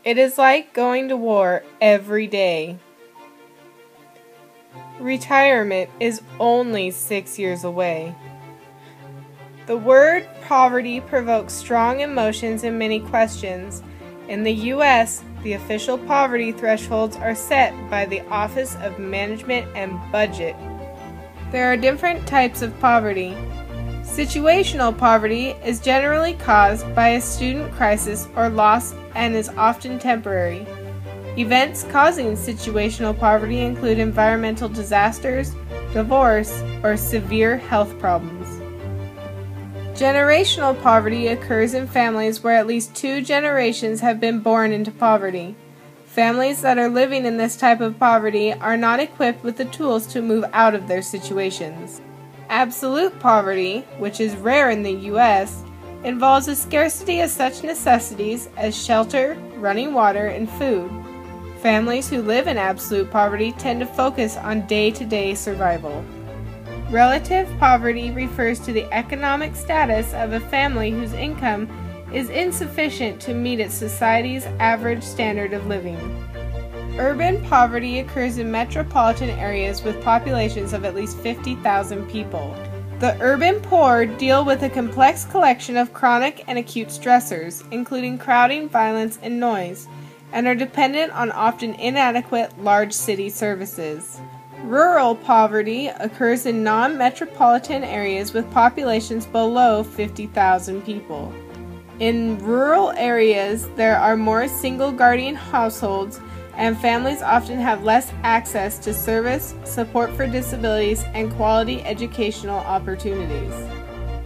It is like going to war every day. Retirement is only 6 years away. The word poverty provokes strong emotions and many questions. In the U.S., the official poverty thresholds are set by the Office of Management and Budget. There are different types of poverty. Situational poverty is generally caused by a student crisis or loss and is often temporary. Events causing situational poverty include environmental disasters, divorce, or severe health problems. Generational poverty occurs in families where at least 2 generations have been born into poverty. Families that are living in this type of poverty are not equipped with the tools to move out of their situations. Absolute poverty, which is rare in the U.S., involves a scarcity of such necessities as shelter, running water, and food. Families who live in absolute poverty tend to focus on day-to-day survival. Relative poverty refers to the economic status of a family whose income is insufficient to meet its society's average standard of living. Urban poverty occurs in metropolitan areas with populations of at least 50,000 people. The urban poor deal with a complex collection of chronic and acute stressors, including crowding, violence, and noise, and are dependent on often inadequate large city services. Rural poverty occurs in non-metropolitan areas with populations below 50,000 people. In rural areas, there are more single guardian households, and families often have less access to service, support for disabilities, and quality educational opportunities.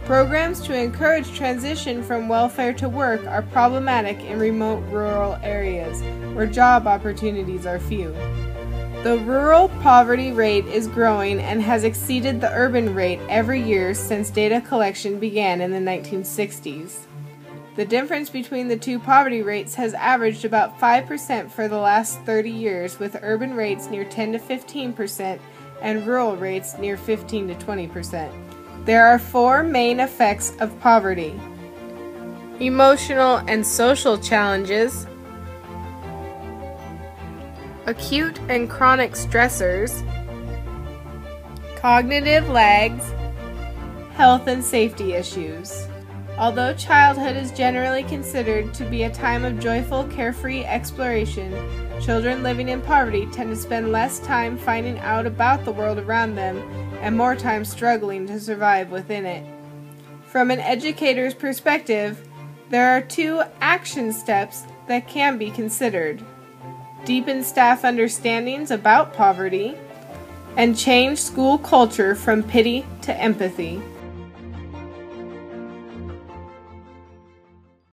Programs to encourage transition from welfare to work are problematic in remote rural areas, where job opportunities are few. The rural poverty rate is growing and has exceeded the urban rate every year since data collection began in the 1960s. The difference between the two poverty rates has averaged about 5% for the last 30 years, with urban rates near 10 to 15% and rural rates near 15 to 20%. There are 4 main effects of poverty: emotional and social challenges, acute and chronic stressors, cognitive lags, health and safety issues. Although childhood is generally considered to be a time of joyful, carefree exploration, children living in poverty tend to spend less time finding out about the world around them and more time struggling to survive within it. From an educator's perspective, there are 2 action steps that can be considered: deepen staff understandings about poverty, and change school culture from pity to empathy.